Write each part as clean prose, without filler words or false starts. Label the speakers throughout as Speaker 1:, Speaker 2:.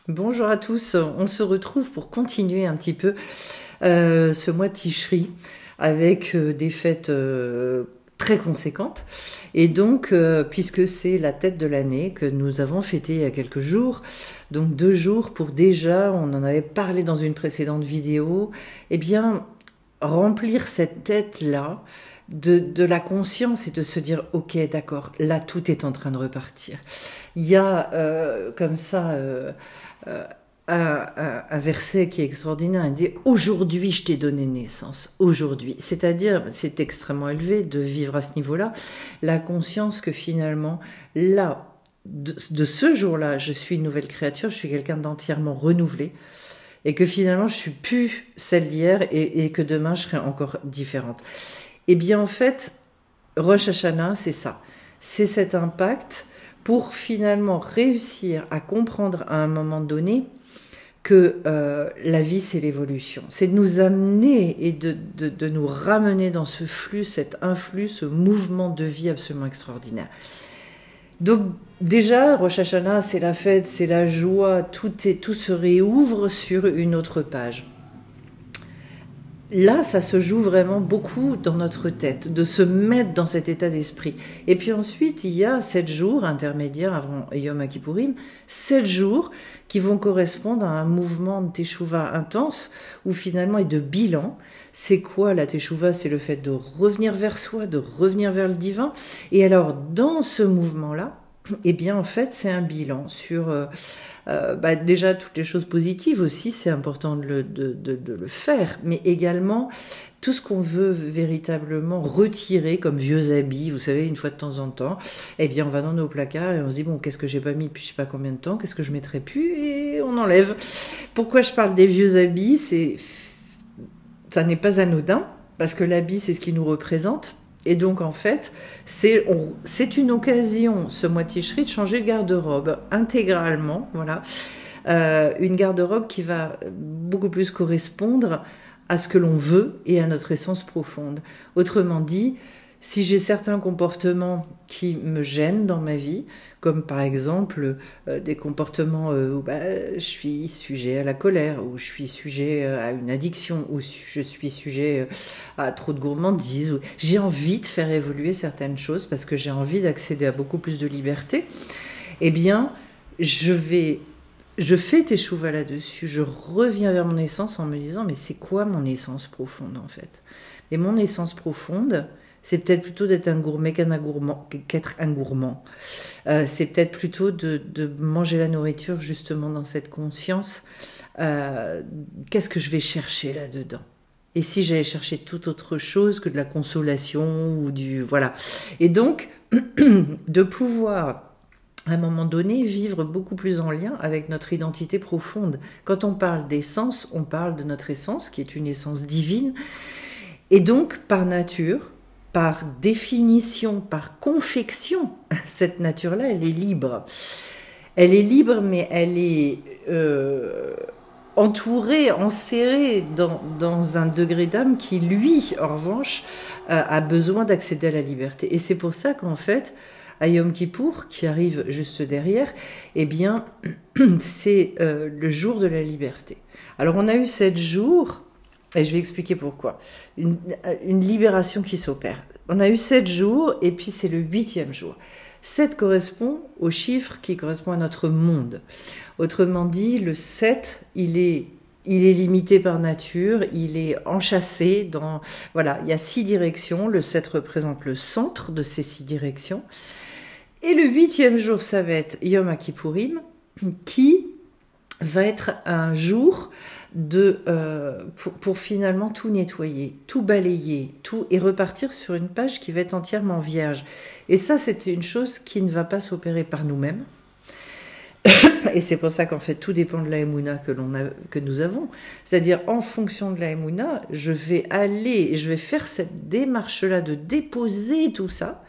Speaker 1: Bonjour à tous, on se retrouve pour continuer un petit peu ce mois de Tishri avec des fêtes très conséquentes. Et donc, puisque c'est la tête de l'année que nous avons fêté il y a quelques jours, donc 2 jours pour déjà, on en avait parlé dans une précédente vidéo, eh bien, remplir cette tête-là de la conscience et de se dire, ok, d'accord, là, tout est en train de repartir. Il y a comme ça... euh, un verset qui est extraordinaire. Il dit aujourd'hui je t'ai donné naissance, aujourd'hui. C'est-à-dire, c'est extrêmement élevé de vivre à ce niveau-là, la conscience que finalement, là, de ce jour-là, je suis une nouvelle créature, je suis quelqu'un d'entièrement renouvelé, et que finalement je suis plus celle d'hier et que demain je serai encore différente. Eh bien en fait, Rosh Hashanah, c'est ça. C'est cet impact pour finalement réussir à comprendre à un moment donné que la vie, c'est l'évolution. C'est de nous amener et de nous ramener dans ce flux, cet influx, ce mouvement de vie absolument extraordinaire. Donc déjà, Rosh Hashanah, c'est la fête, c'est la joie, tout se réouvre sur une autre page. Là, ça se joue vraiment beaucoup dans notre tête, de se mettre dans cet état d'esprit. Et puis ensuite, il y a 7 jours intermédiaires avant Yom Kippourim, 7 jours qui vont correspondre à un mouvement de Teshuvah intense, où finalement, et de bilan. C'est quoi la Teshuvah? C'est le fait de revenir vers soi, de revenir vers le divin. Et alors, dans ce mouvement-là, eh bien, en fait, c'est un bilan sur... déjà, toutes les choses positives aussi, c'est important de le faire, mais également tout ce qu'on veut véritablement retirer comme vieux habits, vous savez, une fois de temps en temps, eh bien, on va dans nos placards et on se dit, bon, qu'est-ce que j'ai pas mis depuis je sais pas combien de temps, qu'est-ce que je mettrai plus, et on enlève. Pourquoi je parle des vieux habits? Ça n'est pas anodin, parce que l'habit, c'est ce qui nous représente. Et donc, en fait, c'est une occasion, ce mois de Tishri, de changer de garde-robe intégralement. Voilà. Une garde-robe qui va beaucoup plus correspondre à ce que l'on veut et à notre essence profonde. Autrement dit, si j'ai certains comportements qui me gênent dans ma vie, comme par exemple des comportements où je suis sujet à la colère, où je suis sujet à une addiction, où je suis sujet à trop de gourmandise, où j'ai envie de faire évoluer certaines choses parce que j'ai envie d'accéder à beaucoup plus de liberté, eh bien, je fais teshuva là-dessus, je reviens vers mon essence en me disant, mais c'est quoi mon essence profonde en fait? Et mon essence profonde, c'est peut-être plutôt d'être un gourmet qu'être un gourmand. C'est peut-être plutôt de manger la nourriture justement dans cette conscience. Qu'est-ce que je vais chercher là-dedans? Et si j'allais chercher toute autre chose que de la consolation ou du... Voilà. Et donc, de pouvoir... à un moment donné, vivre beaucoup plus en lien avec notre identité profonde. Quand on parle d'essence, on parle de notre essence, qui est une essence divine. Et donc, par nature, par définition, par confection, cette nature-là, elle est libre. Elle est libre, mais elle est entourée, enserrée dans un degré d'âme qui, lui, en revanche, a besoin d'accéder à la liberté. Et c'est pour ça qu'en fait, à Yom Kippour, qui arrive juste derrière, eh bien, c'est le jour de la liberté. Alors, on a eu 7 jours... Et je vais expliquer pourquoi. Une libération qui s'opère. On a eu 7 jours et puis c'est le 8e jour. 7 correspond au chiffre qui correspond à notre monde. Autrement dit, le 7, il est limité par nature, il est enchâssé dans... Voilà, il y a 6 directions. Le 7 représente le centre de ces 6 directions. Et le 8e jour, ça va être Yom Kippourim, qui va être un jour... pour finalement tout nettoyer, tout balayer, tout et repartir sur une page qui va être entièrement vierge. Et ça, c'était une chose qui ne va pas s'opérer par nous-mêmes. Et c'est pour ça qu'en fait, tout dépend de la Emouna que nous avons. C'est-à-dire, en fonction de la Emouna, je vais faire cette démarche-là de déposer tout ça.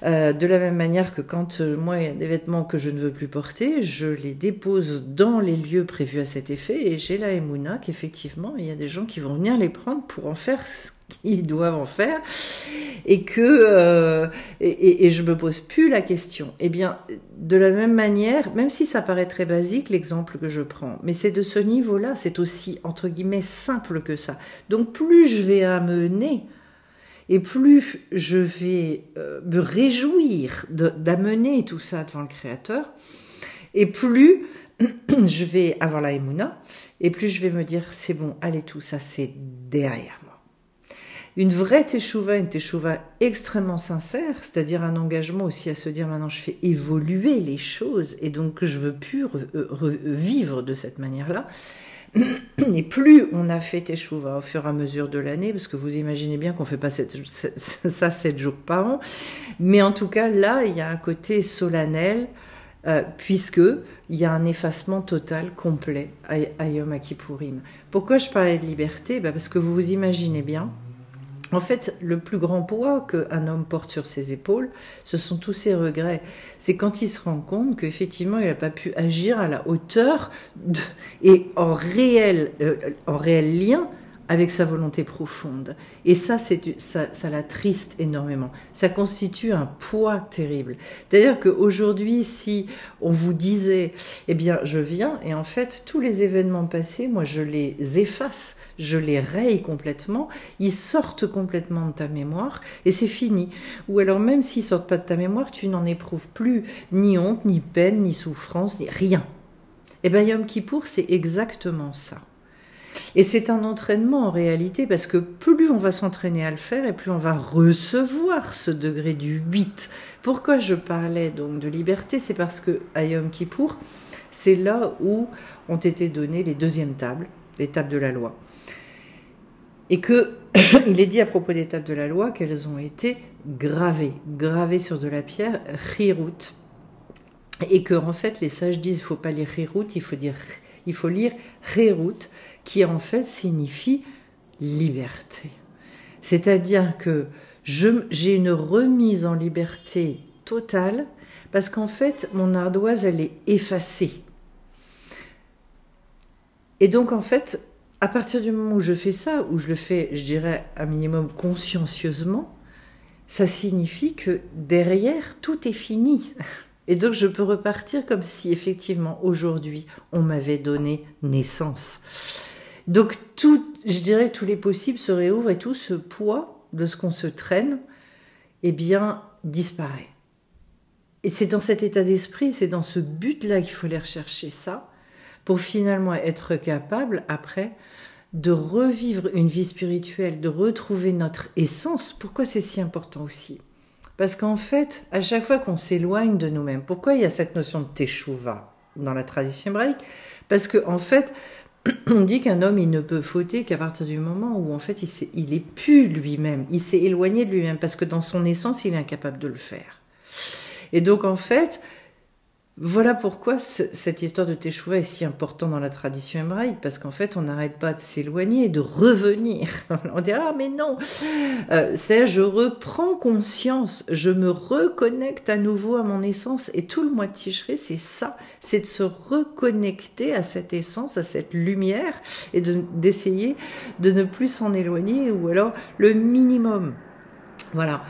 Speaker 1: De la même manière que quand moi, il y a des vêtements que je ne veux plus porter, je les dépose dans les lieux prévus à cet effet et j'ai la émouna qu'effectivement, il y a des gens qui vont venir les prendre pour en faire ce qu'ils doivent en faire et que et je me pose plus la question. Eh bien, de la même manière, même si ça paraît très basique l'exemple que je prends, mais c'est de ce niveau-là, c'est aussi entre guillemets simple que ça. Donc plus je vais amener et plus je vais me réjouir d'amener tout ça devant le Créateur, et plus je vais avoir la émouna, et plus je vais me dire c'est bon, allez, tout ça c'est derrière moi. Une vraie teshuva, une teshuva extrêmement sincère, c'est-à-dire un engagement aussi à se dire maintenant je fais évoluer les choses et donc je veux plus vivre de cette manière-là. Et plus on a fait teshuva au fur et à mesure de l'année, parce que vous imaginez bien qu'on ne fait pas ça 7 jours par an, mais en tout cas là il y a un côté solennel, puisque il y a un effacement total, complet à Yom Kippourim. Pourquoi je parlais de liberté? Parce que vous imaginez bien, en fait, le plus grand poids qu'un homme porte sur ses épaules, ce sont tous ses regrets. C'est quand il se rend compte qu'effectivement, il n'a pas pu agir à la hauteur et en réel lien avec sa volonté profonde. Et ça, ça l'attriste énormément. Ça constitue un poids terrible. C'est-à-dire qu'aujourd'hui, si on vous disait, eh bien, je viens, et en fait, tous les événements passés, moi, je les efface, je les raye complètement, ils sortent complètement de ta mémoire, et c'est fini. Ou alors, même s'ils sortent pas de ta mémoire, tu n'en éprouves plus ni honte, ni peine, ni souffrance, ni rien. Eh bien, Yom Kippour, c'est exactement ça. Et c'est un entraînement en réalité, parce que plus on va s'entraîner à le faire, et plus on va recevoir ce degré du 8. Pourquoi je parlais donc de liberté? C'est parce que à Yom Kippour, c'est là où ont été données les deuxièmes tables, les tables de la loi. Et il est dit à propos des tables de la loi qu'elles ont été gravées sur de la pierre, chirut. Et que en fait les sages disent, il ne faut pas lire chirut, il faut lire chirut, qui en fait signifie liberté. C'est-à-dire que j'ai une remise en liberté totale, parce qu'en fait, mon ardoise, elle est effacée. Et donc, en fait, à partir du moment où je fais ça, où je le fais, je dirais, un minimum consciencieusement, ça signifie que derrière, tout est fini. Et donc, je peux repartir comme si, effectivement, aujourd'hui, on m'avait donné naissance. Donc, je dirais que tous les possibles se réouvrent et tout ce poids de ce qu'on se traîne, eh bien, disparaît. Et c'est dans cet état d'esprit, c'est dans ce but-là qu'il faut aller rechercher ça, pour finalement être capable, après, de revivre une vie spirituelle, de retrouver notre essence. Pourquoi c'est si important aussi? Parce qu'en fait, à chaque fois qu'on s'éloigne de nous-mêmes, pourquoi il y a cette notion de teshuva dans la tradition hébraïque? Parce qu'en fait, on dit qu'un homme, il ne peut fauter qu'à partir du moment où, en fait, il est plus lui-même, il s'est éloigné de lui-même, parce que dans son essence, il est incapable de le faire. Et donc, en fait, voilà pourquoi cette histoire de Teshuvah est si importante dans la tradition hébraïque, parce qu'en fait, on n'arrête pas de s'éloigner et de revenir. On dit, ah mais non, je reprends conscience, je me reconnecte à nouveau à mon essence, et tout le mois de Tishré, c'est ça, c'est de se reconnecter à cette essence, à cette lumière, et d'essayer de ne plus s'en éloigner, ou alors le minimum. Voilà.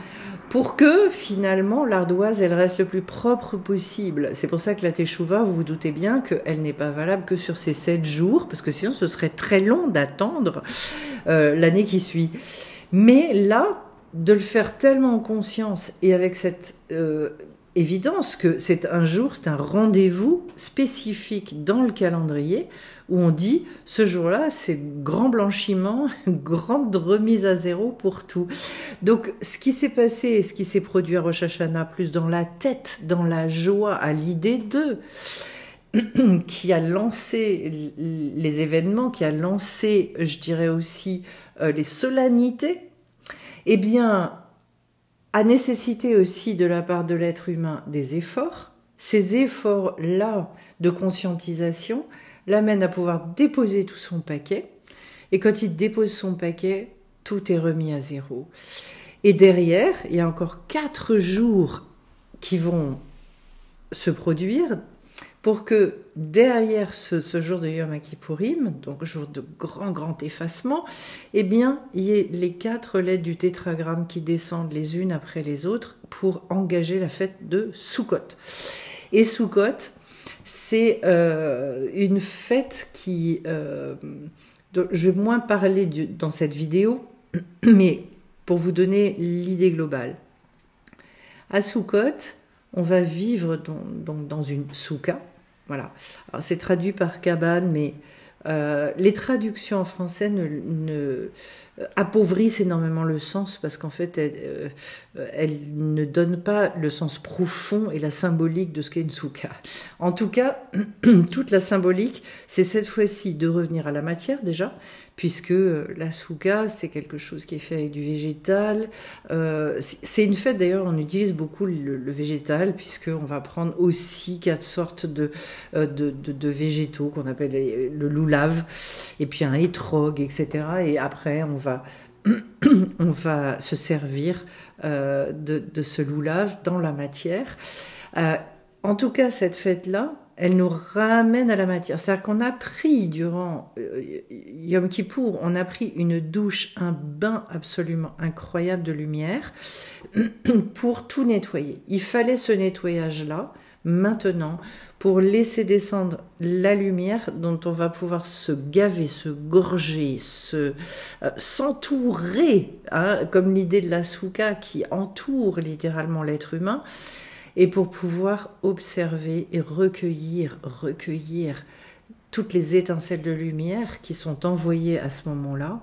Speaker 1: Pour que, finalement, l'ardoise, elle reste le plus propre possible. C'est pour ça que la teshuva, vous vous doutez bien qu'elle n'est pas valable que sur ces 7 jours, parce que sinon, ce serait très long d'attendre l'année qui suit. Mais là, de le faire tellement en conscience et avec cette évidence que c'est un jour, c'est un rendez-vous spécifique dans le calendrier, où on dit, ce jour-là, c'est grand blanchiment, grande remise à zéro pour tout. Donc, ce qui s'est passé, ce qui s'est produit à Rosh Hashanah, plus dans la tête, dans la joie, à l'idée d'eux, qui a lancé les événements, qui a lancé, je dirais aussi, les solennités, eh bien, a nécessité aussi de la part de l'être humain des efforts. Ces efforts-là de conscientisation l'amène à pouvoir déposer tout son paquet. Et quand il dépose son paquet, tout est remis à zéro. Et derrière, il y a encore 4 jours qui vont se produire pour que derrière ce jour de Yom Kippourim, donc jour de grand effacement, eh bien, il y ait les 4 lettres du tétragramme qui descendent les unes après les autres pour engager la fête de Sukkot. Et Sukkot, c'est une fête qui... je vais moins parler dans cette vidéo, mais pour vous donner l'idée globale. À Sukkot, on va vivre dans une souka. Voilà. Alors, c'est traduit par cabane, mais les traductions en français appauvrissent énormément le sens parce qu'en fait, elles ne donnent pas le sens profond et la symbolique de ce qu'est une souka. En tout cas, toute la symbolique, c'est cette fois-ci de revenir à la matière déjà, puisque la souka, c'est quelque chose qui est fait avec du végétal. C'est une fête, d'ailleurs, on utilise beaucoup le végétal, puisqu'on va prendre aussi 4 sortes de végétaux qu'on appelle le loulav, et puis un étrog, etc. Et après, on va se servir de ce loulav dans la matière. En tout cas, cette fête-là, elle nous ramène à la matière. C'est-à-dire qu'on a pris durant Yom Kippour, on a pris une douche, un bain absolument incroyable de lumière pour tout nettoyer. Il fallait ce nettoyage-là maintenant pour laisser descendre la lumière dont on va pouvoir se gaver, se gorger, s'entourer, hein, comme l'idée de la souka qui entoure littéralement l'être humain, et pour pouvoir observer et recueillir toutes les étincelles de lumière qui sont envoyées à ce moment-là.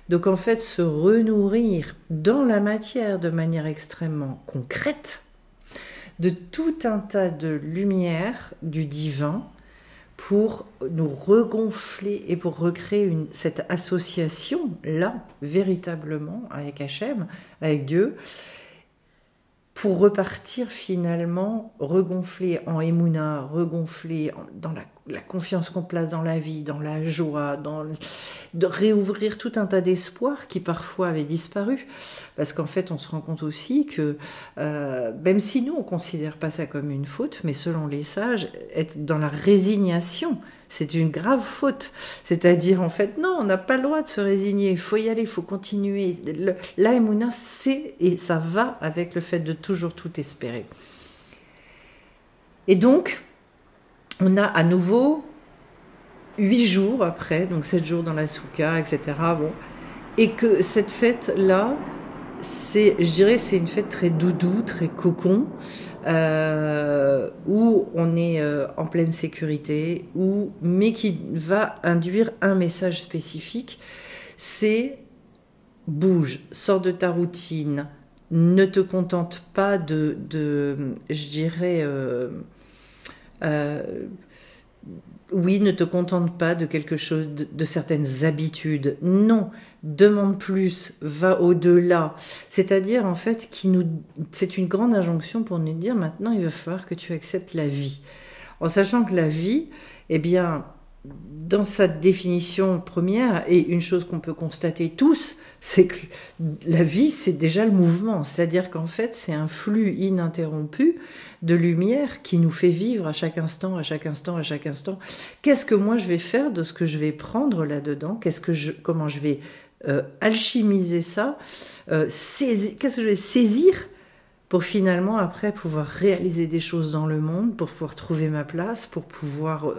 Speaker 1: Donc en fait, se renourrir dans la matière de manière extrêmement concrète de tout un tas de lumière du divin pour nous regonfler et pour recréer cette association-là, véritablement, avec Hachem, avec Dieu, pour repartir finalement regonflé en Emouna, regonflé dans la confiance qu'on place dans la vie, dans la joie, de réouvrir tout un tas d'espoirs qui parfois avaient disparu. Parce qu'en fait, on se rend compte aussi que, même si nous, on ne considère pas ça comme une faute, mais selon les sages, être dans la résignation, c'est une grave faute. C'est-à-dire, en fait, non, on n'a pas le droit de se résigner. Il faut y aller, il faut continuer. La Emouna, et ça va avec le fait de toujours tout espérer. Et donc, on a à nouveau 8 jours après, donc 7 jours dans la souka, etc. Bon, et que cette fête-là, je dirais, c'est une fête très doudou, très cocon, où on est en pleine sécurité, mais qui va induire un message spécifique, c'est bouge, sors de ta routine, ne te contente pas je dirais, oui, ne te contente pas de quelque chose, de certaines habitudes. Non, demande plus, va au-delà. C'est-à-dire, en fait, c'est une grande injonction pour nous dire, maintenant, il va falloir que tu acceptes la vie. En sachant que la vie, eh bien, dans sa définition première, et une chose qu'on peut constater tous, c'est que la vie, c'est déjà le mouvement. C'est-à-dire qu'en fait, c'est un flux ininterrompu de lumière qui nous fait vivre à chaque instant, à chaque instant, à chaque instant. Qu'est-ce que moi, je vais faire de ce que je vais prendre là-dedans ? Comment je vais alchimiser ça ? Qu'est-ce que je vais saisir pour finalement, après, pouvoir réaliser des choses dans le monde, pour pouvoir trouver ma place, pour pouvoir,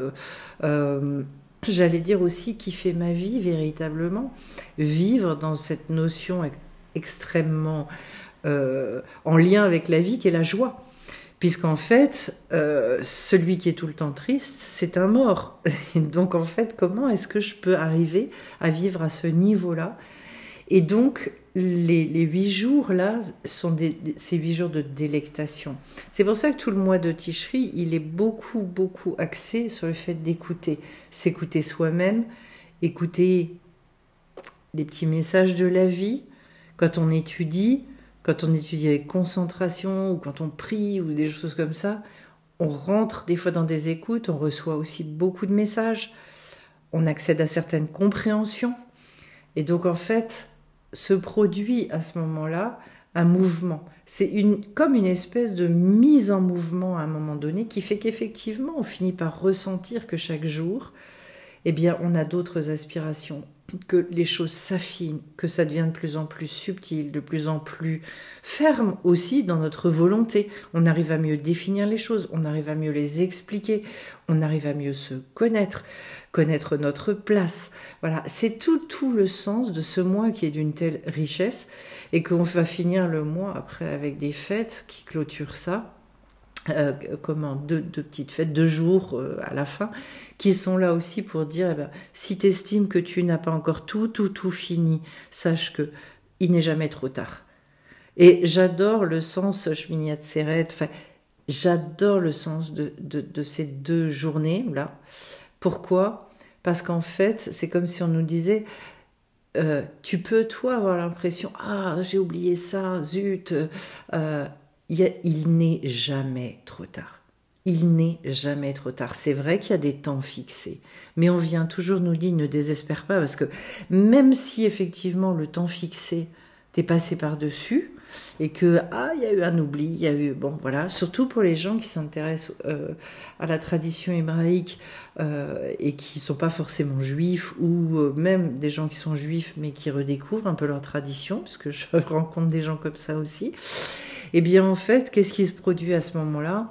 Speaker 1: j'allais dire aussi, kiffer ma vie véritablement, vivre dans cette notion extrêmement en lien avec la vie, qui est la joie. Puisqu'en fait, celui qui est tout le temps triste, c'est un mort. Donc en fait, comment est-ce que je peux arriver à vivre à ce niveau-là ? Et donc, les 8 jours, là, sont ces 8 jours de délectation. C'est pour ça que tout le mois de Tishri, il est beaucoup, beaucoup axé sur le fait d'écouter. S'écouter soi-même, écouter les petits messages de la vie. Quand on étudie avec concentration, ou quand on prie, ou des choses comme ça, on rentre des fois dans des écoutes, on reçoit aussi beaucoup de messages, on accède à certaines compréhensions. Et donc, en fait, se produit à ce moment-là un mouvement. C'est comme une espèce de mise en mouvement à un moment donné qui fait qu'effectivement, on finit par ressentir que chaque jour, eh bien, on a d'autres aspirations, que les choses s'affinent, que ça devient de plus en plus subtil, de plus en plus ferme aussi dans notre volonté. On arrive à mieux définir les choses, on arrive à mieux les expliquer, on arrive à mieux se connaître, connaître notre place. Voilà, c'est tout le sens de ce mois qui est d'une telle richesse et qu'on va finir le mois après avec des fêtes qui clôturent ça. Deux petites fêtes, 2 jours à la fin, qui sont là aussi pour dire, si tu estimes que tu n'as pas encore tout fini, sache que il n'est jamais trop tard. Et j'adore le sens Shmini Atzeret, j'adore le sens de ces 2 journées-là. Pourquoi ? Parce qu'en fait, c'est comme si on nous disait, tu peux, toi, avoir l'impression, j'ai oublié ça, zut, il n'est jamais trop tard. Il n'est jamais trop tard. C'est vrai qu'il y a des temps fixés, mais on vient toujours nous dire, ne désespère pas, parce que même si effectivement le temps fixé, t'es passé par-dessus, et que, il y a eu un oubli, il y a eu, surtout pour les gens qui s'intéressent à la tradition hébraïque et qui ne sont pas forcément juifs, ou même des gens qui sont juifs mais qui redécouvrent un peu leur tradition, parce que je rencontre des gens comme ça aussi. Eh bien, en fait, qu'est-ce qui se produit à ce moment-là ?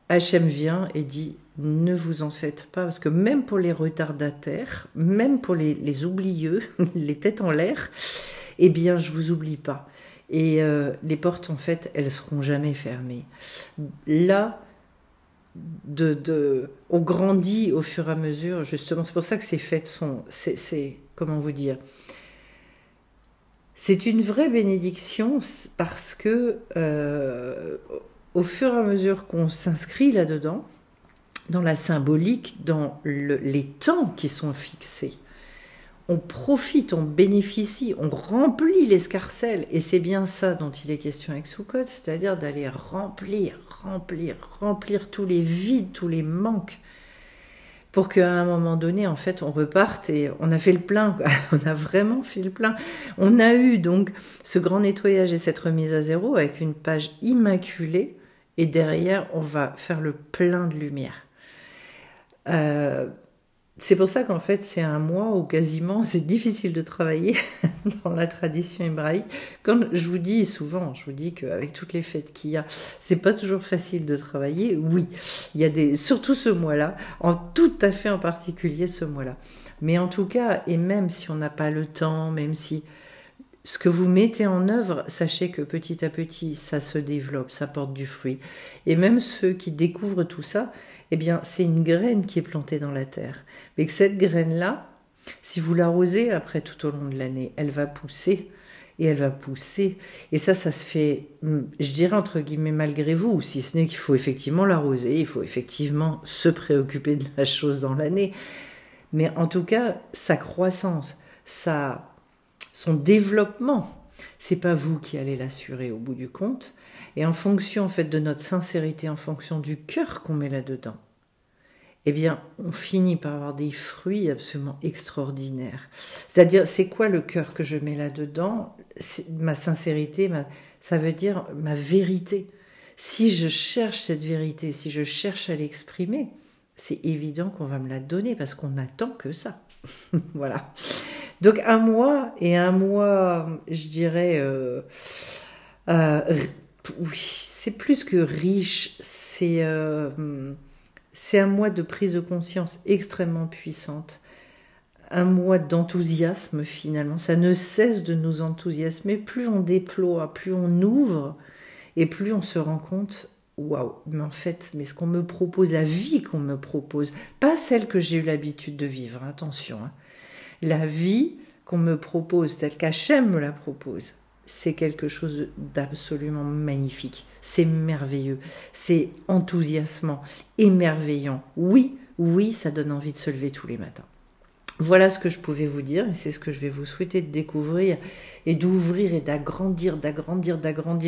Speaker 1: Hachem vient et dit, ne vous en faites pas, parce que même pour les retardataires, même pour les oublieux, les têtes en l'air, eh bien, je vous oublie pas. Et les portes, en fait, elles seront jamais fermées. Là, on grandit au fur et à mesure, justement, c'est pour ça que ces fêtes sont, comment vous dire, c'est une vraie bénédiction parce que au fur et à mesure qu'on s'inscrit là-dedans, dans la symbolique, dans les temps qui sont fixés, on profite, on bénéficie, on remplit l'escarcelle. Et c'est bien ça dont il est question avec Sukkot, c'est-à-dire d'aller remplir tous les vides, tous les manques, pour qu'à un moment donné, en fait, on reparte et on a fait le plein, quoi. On a vraiment fait le plein. On a eu donc ce grand nettoyage et cette remise à zéro avec une page immaculée, et derrière, on va faire le plein de lumière. C'est pour ça qu'en fait, c'est un mois où quasiment c'est difficile de travailler dans la tradition hébraïque. Comme je vous dis souvent, je vous dis qu'avec toutes les fêtes qu'il y a, c'est pas toujours facile de travailler. Oui, il y a surtout ce mois-là, tout à fait en particulier ce mois-là. Mais en tout cas, et même si on n'a pas le temps, même si ce que vous mettez en œuvre, sachez que petit à petit, ça se développe, ça porte du fruit. Et même ceux qui découvrent tout ça, eh bien, c'est une graine qui est plantée dans la terre. Mais que cette graine-là, si vous l'arrosez après tout au long de l'année, elle va pousser, et elle va pousser. Et ça se fait, je dirais entre guillemets, malgré vous, si ce n'est qu'il faut effectivement l'arroser, il faut effectivement se préoccuper de la chose dans l'année. Mais en tout cas, sa croissance, son développement, c'est pas vous qui allez l'assurer au bout du compte. Et en fonction en fait de notre sincérité, en fonction du cœur qu'on met là-dedans, eh bien, on finit par avoir des fruits absolument extraordinaires. C'est-à-dire, c'est quoi le cœur que je mets là-dedans ? Ma sincérité, ça veut dire ma vérité. Si je cherche cette vérité, si je cherche à l'exprimer, c'est évident qu'on va me la donner parce qu'on n'attend que ça. Voilà. Donc un mois, je dirais, oui, c'est plus que riche, c'est un mois de prise de conscience extrêmement puissante, un mois d'enthousiasme finalement, ça ne cesse de nous enthousiasmer, plus on déploie, plus on ouvre, et plus on se rend compte, waouh, mais en fait, ce qu'on me propose, la vie qu'on me propose, pas celle que j'ai eu l'habitude de vivre, attention, la vie qu'on me propose, telle qu'Hachem me la propose, c'est quelque chose d'absolument magnifique. C'est merveilleux, c'est enthousiasmant, émerveillant. Oui, ça donne envie de se lever tous les matins. Voilà ce que je pouvais vous dire, et c'est ce que je vais vous souhaiter de découvrir et d'ouvrir et d'agrandir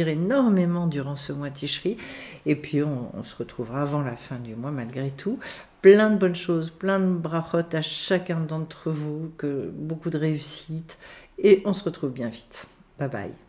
Speaker 1: énormément durant ce mois Tishri. Et puis on se retrouvera avant la fin du mois malgré tout. Plein de bonnes choses, plein de brachot à chacun d'entre vous, beaucoup de réussite, et on se retrouve bien vite. Bye bye.